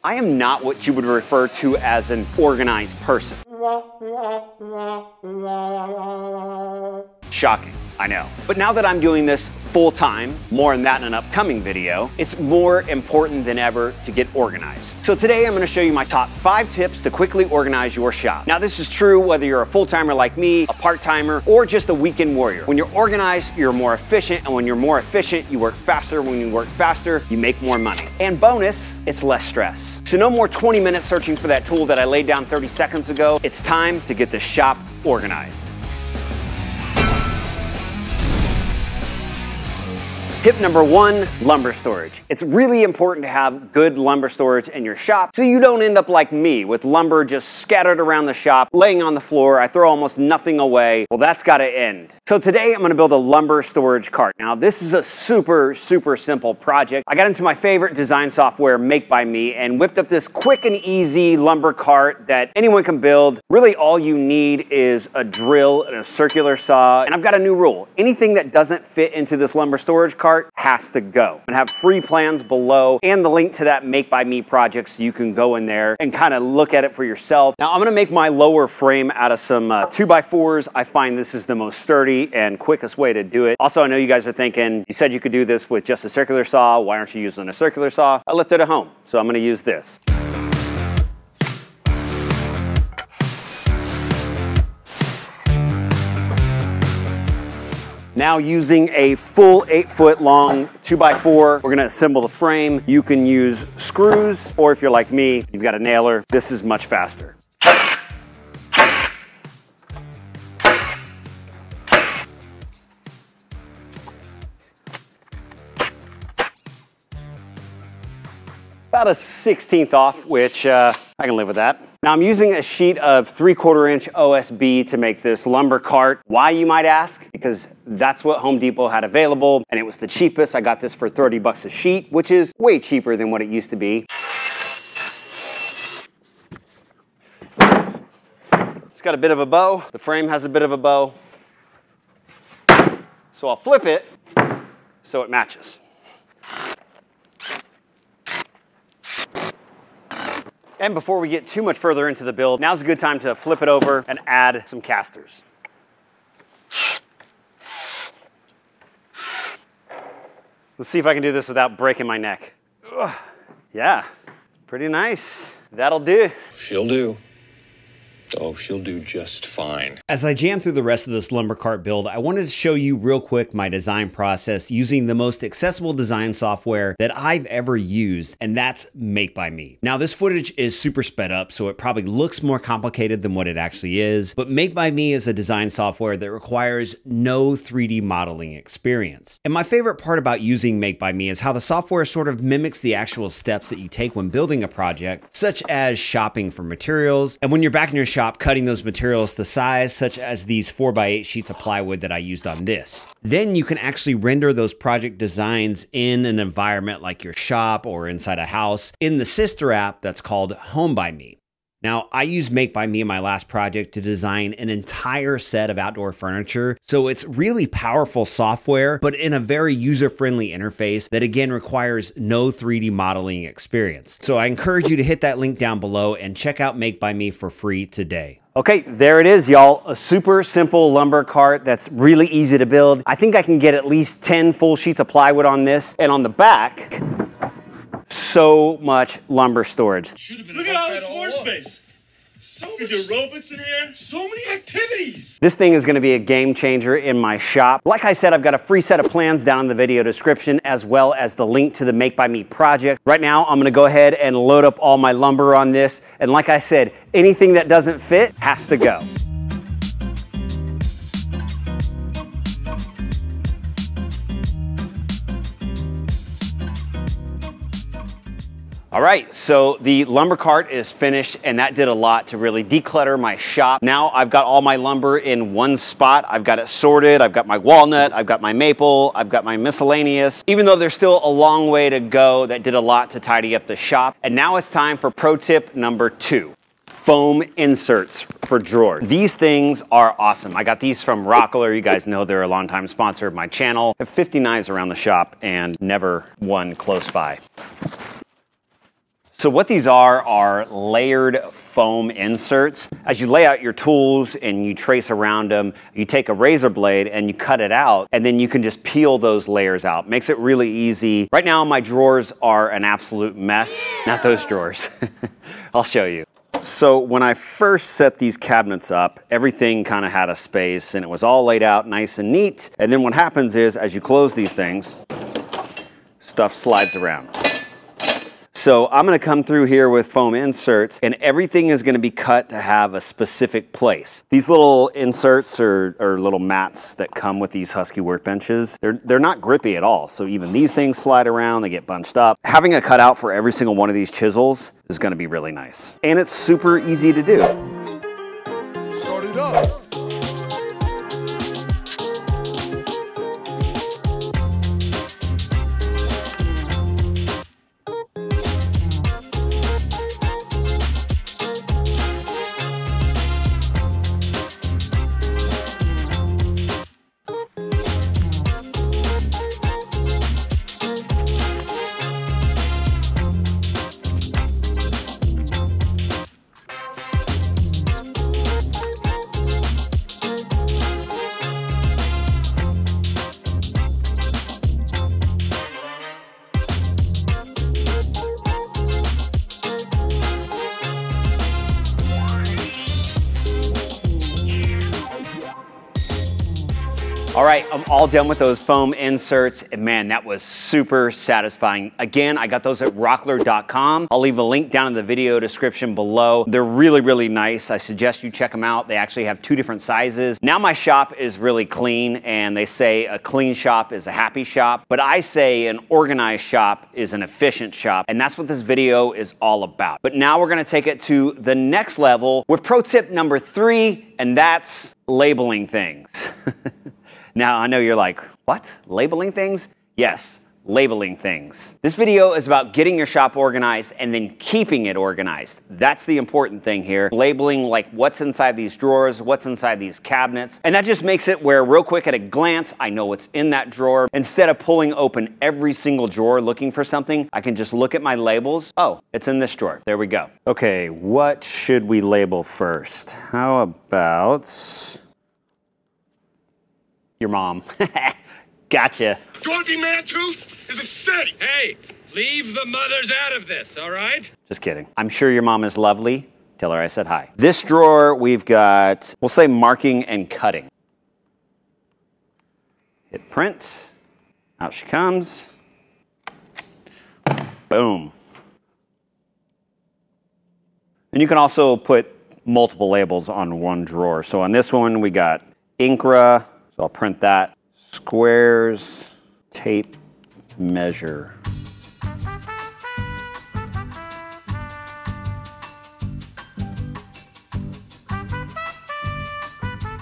I am not what you would refer to as an organized person. Shocking, I know. But now that I'm doing this full time, more on that in an upcoming video, it's more important than ever to get organized. So today I'm gonna show you my top 5 tips to quickly organize your shop. Now this is true whether you're a full-timer like me, a part-timer, or just a weekend warrior. When you're organized, you're more efficient, and when you're more efficient, you work faster. When you work faster, you make more money. And bonus, it's less stress. So no more 20 minutes searching for that tool that I laid down 30 seconds ago. It's time to get the shop organized. Tip number 1, lumber storage. It's really important to have good lumber storage in your shop so you don't end up like me with lumber just scattered around the shop, laying on the floor. I throw almost nothing away. Well, that's gotta end. So today I'm gonna build a lumber storage cart. Now this is a super simple project. I got into my favorite design software, MakeByMe, and whipped up this quick and easy lumber cart that anyone can build. Really all you need is a drill and a circular saw. And I've got a new rule. Anything that doesn't fit into this lumber storage cart has to go. And have free plans below and the link to that MakeByMe project so you can go in there and kind of look at it for yourself. Now I'm gonna make my lower frame out of some 2x4s. I find this is the most sturdy and quickest way to do it. Also, I know you guys are thinking, you said you could do this with just a circular saw. Why aren't you using a circular saw? I left it at home, so I'm gonna use this. Now using a full 8-foot long 2x4, we're gonna assemble the frame. You can use screws, or if you're like me, you've got a nailer. This is much faster. About a 1/16 off, which I can live with that. Now I'm using a sheet of 3/4 inch OSB to make this lumber cart. Why, you might ask? Because that's what Home Depot had available, and it was the cheapest. I got this for 30 bucks a sheet, which is way cheaper than what it used to be. It's got a bit of a bow. The frame has a bit of a bow. So I'll flip it so it matches. And before we get too much further into the build, now's a good time to flip it over and add some casters. Let's see if I can do this without breaking my neck. Ugh. Yeah, pretty nice. That'll do. She'll do. Oh, she'll do just fine. As I jam through the rest of this lumber cart build, I wanted to show you real quick my design process using the most accessible design software that I've ever used, and that's MakeByMe. Now this footage is super sped up, so it probably looks more complicated than what it actually is, but MakeByMe is a design software that requires no 3D modeling experience. And my favorite part about using MakeByMe is how the software sort of mimics the actual steps that you take when building a project, such as shopping for materials, and when you're back in your shop, cutting those materials to size, such as these 4x8 sheets of plywood that I used on this. Then you can actually render those project designs in an environment like your shop or inside a house in the sister app that's called HomeByMe. Now, I used MakeByMe in my last project to design an entire set of outdoor furniture, so it's really powerful software, but in a very user-friendly interface that again requires no 3D modeling experience. So I encourage you to hit that link down below and check out MakeByMe for free today. Okay, there it is, y'all. A super simple lumber cart that's really easy to build. I think I can get at least 10 full sheets of plywood on this, and on the back, so much lumber storage. Look at all this floor space. So much aerobics in here. So many activities. This thing is going to be a game changer in my shop. Like I said, I've got a free set of plans down in the video description, as well as the link to the MakeByMe project. Right now, I'm going to go ahead and load up all my lumber on this. And like I said, anything that doesn't fit has to go. All right, so the lumber cart is finished, and that did a lot to really declutter my shop. Now I've got all my lumber in one spot. I've got it sorted. I've got my walnut, I've got my maple, I've got my miscellaneous. Even though there's still a long way to go, that did a lot to tidy up the shop. And now it's time for pro tip number 2. Foam inserts for drawers. These things are awesome. I got these from Rockler. You guys know they're a longtime sponsor of my channel. I have 50 knives around the shop and never one close by. So what these are layered foam inserts. As you lay out your tools and you trace around them, you take a razor blade and you cut it out, and then you can just peel those layers out. Makes it really easy. Right now my drawers are an absolute mess. Not those drawers. I'll show you. So when I first set these cabinets up, everything kind of had a space and it was all laid out nice and neat. And then what happens is, as you close these things, stuff slides around. So I'm going to come through here with foam inserts, and everything is going to be cut to have a specific place. These little inserts or little mats that come with these Husky workbenches, they're not grippy at all. So even these things slide around, they get bunched up. Having a cutout for every single one of these chisels is going to be really nice. And it's super easy to do. Start it up. All right, I'm all done with those foam inserts, and man, that was super satisfying. Again, I got those at rockler.com. I'll leave a link down in the video description below. They're really, really nice. I suggest you check them out. They actually have 2 different sizes. Now my shop is really clean, and they say a clean shop is a happy shop, but I say an organized shop is an efficient shop, and that's what this video is all about. But now we're gonna take it to the next level with pro tip number 3, and that's labeling things. Now, I know you're like, what? Labeling things? Yes, labeling things. This video is about getting your shop organized and then keeping it organized. That's the important thing here. Labeling like what's inside these drawers, what's inside these cabinets. And that just makes it where real quick at a glance, I know what's in that drawer. Instead of pulling open every single drawer looking for something, I can just look at my labels. Oh, it's in this drawer. There we go. Okay, what should we label first? How about your mom? Gotcha. Dorothy Mantooth is a city. Hey, leave the mothers out of this, all right? Just kidding. I'm sure your mom is lovely. Tell her I said hi. This drawer, we've got, we'll say marking and cutting. Hit print. Out she comes. Boom. And you can also put multiple labels on one drawer. So on this one, we got Incra. So I'll print that. Squares, tape, measure.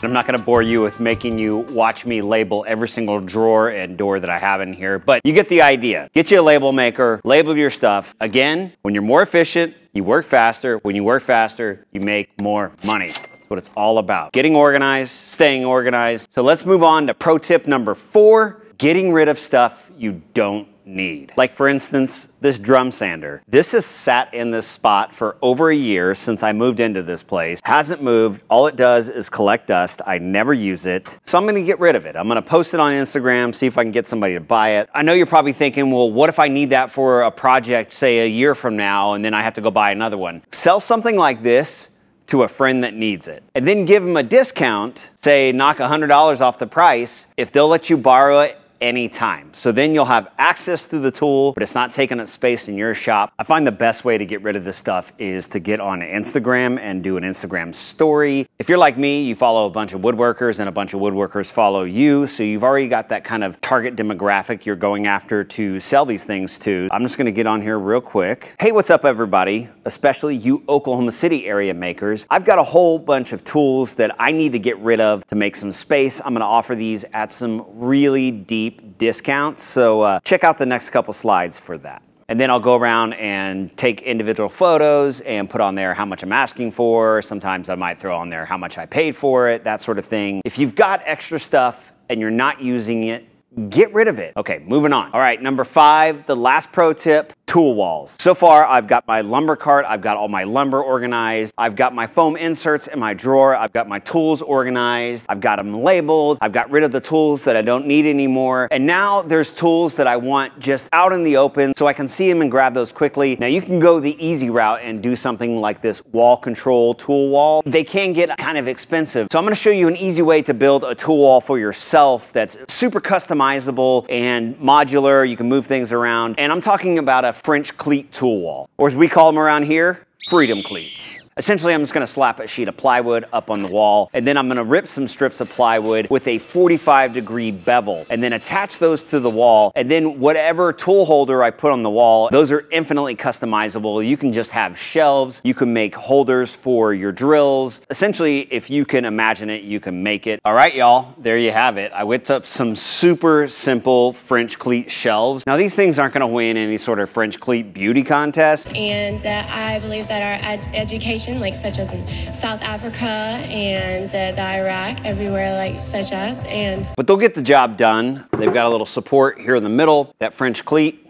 I'm not gonna bore you with making you watch me label every single drawer and door that I have in here, but you get the idea. Get you a label maker, label your stuff. Again, when you're more efficient, you work faster. When you work faster, you make more money. That's what it's all about. Getting organized, staying organized. So let's move on to pro tip number 4, getting rid of stuff you don't need. Like for instance, this drum sander. This has sat in this spot for over a year since I moved into this place. Hasn't moved. All it does is collect dust. I never use it. So I'm gonna get rid of it. I'm gonna post it on Instagram, see if I can get somebody to buy it. I know you're probably thinking, well, what if I need that for a project, say a year from now, and then I have to go buy another one? Sell something like this to a friend that needs it. And then give them a discount, say knock $100 off the price, if they'll let you borrow it anytime. So then you'll have access to the tool, but it's not taking up space in your shop. I find the best way to get rid of this stuff is to get on Instagram and do an Instagram story. If you're like me, you follow a bunch of woodworkers and a bunch of woodworkers follow you, so you've already got that kind of target demographic you're going after to sell these things to. I'm just gonna get on here real quick. Hey, what's up everybody? Especially you Oklahoma City area makers. I've got a whole bunch of tools that I need to get rid of to make some space. I'm gonna offer these at some really deep discounts, so check out the next couple slides for that. And then I'll go around and take individual photos and put on there how much I'm asking for. Sometimes I might throw on there how much I paid for it, that sort of thing. If you've got extra stuff and you're not using it, get rid of it. Okay, moving on. All right, number 5, the last pro tip, tool walls. So far, I've got my lumber cart, I've got all my lumber organized, I've got my foam inserts in my drawer, I've got my tools organized, I've got them labeled, I've got rid of the tools that I don't need anymore, and now there's tools that I want just out in the open so I can see them and grab those quickly. Now you can go the easy route and do something like this wall control tool wall. They can get kind of expensive, so I'm going to show you an easy way to build a tool wall for yourself that's super customizable and modular. You can move things around, and I'm talking about a French cleat tool wall, or as we call them around here, freedom cleats. Essentially, I'm just gonna slap a sheet of plywood up on the wall, and then I'm gonna rip some strips of plywood with a 45-degree bevel, and then attach those to the wall, and then whatever tool holder I put on the wall, those are infinitely customizable. You can just have shelves, you can make holders for your drills. Essentially, if you can imagine it, you can make it. All right, y'all, there you have it. I whipped up some super simple French cleat shelves. Now, these things aren't gonna win any sort of French cleat beauty contest. And I believe that our education, like such as in South Africa and the Iraq, everywhere like such as, but they'll get the job done. They've got a little support here in the middle, that French cleat.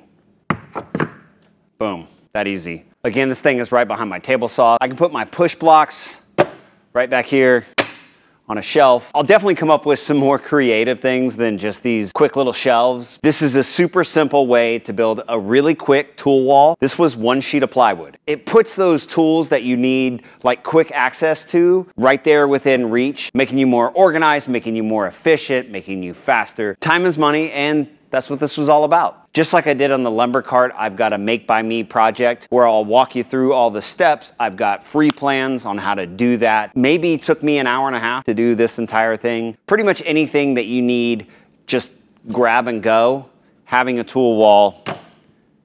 Boom, that easy. Again, this thing is right behind my table saw. I can put my push blocks right back here on a shelf. I'll definitely come up with some more creative things than just these quick little shelves. This is a super simple way to build a really quick tool wall. This was one sheet of plywood. It puts those tools that you need like quick access to right there within reach, making you more organized, making you more efficient, making you faster. Time is money, and that's what this was all about. Just like I did on the lumber cart, I've got a MakeByMe project where I'll walk you through all the steps. I've got free plans on how to do that. Maybe it took me an hour and a half to do this entire thing. Pretty much anything that you need, just grab and go. Having a tool wall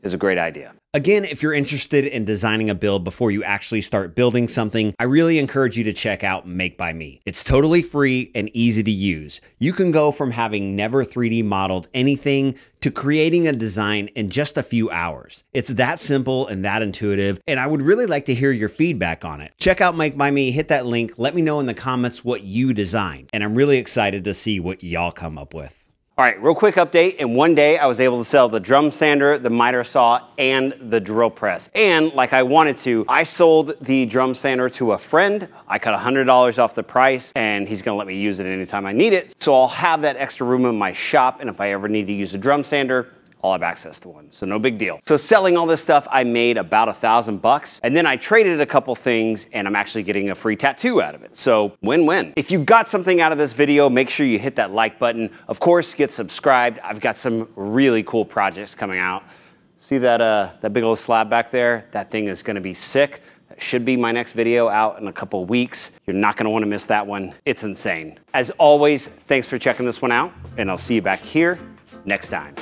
is a great idea. Again, if you're interested in designing a build before you actually start building something, I really encourage you to check out MakeByMe. It's totally free and easy to use. You can go from having never 3D modeled anything to creating a design in just a few hours. It's that simple and that intuitive, and I would really like to hear your feedback on it. Check out MakeByMe, hit that link, let me know in the comments what you designed, and I'm really excited to see what y'all come up with. All right, real quick update. In one day, I was able to sell the drum sander, the miter saw, and the drill press. And like I wanted to, I sold the drum sander to a friend. I cut $100 off the price, and he's gonna let me use it anytime I need it. So I'll have that extra room in my shop, and if I ever need to use a drum sander, I'll have access to one, so no big deal. So selling all this stuff, I made about $1,000 and then I traded a couple things and I'm actually getting a free tattoo out of it. So win-win. If you got something out of this video, make sure you hit that like button. Of course, get subscribed. I've got some really cool projects coming out. See that big old slab back there? That thing is gonna be sick. That should be my next video out in a couple of weeks. You're not gonna wanna miss that one. It's insane. As always, thanks for checking this one out, and I'll see you back here next time.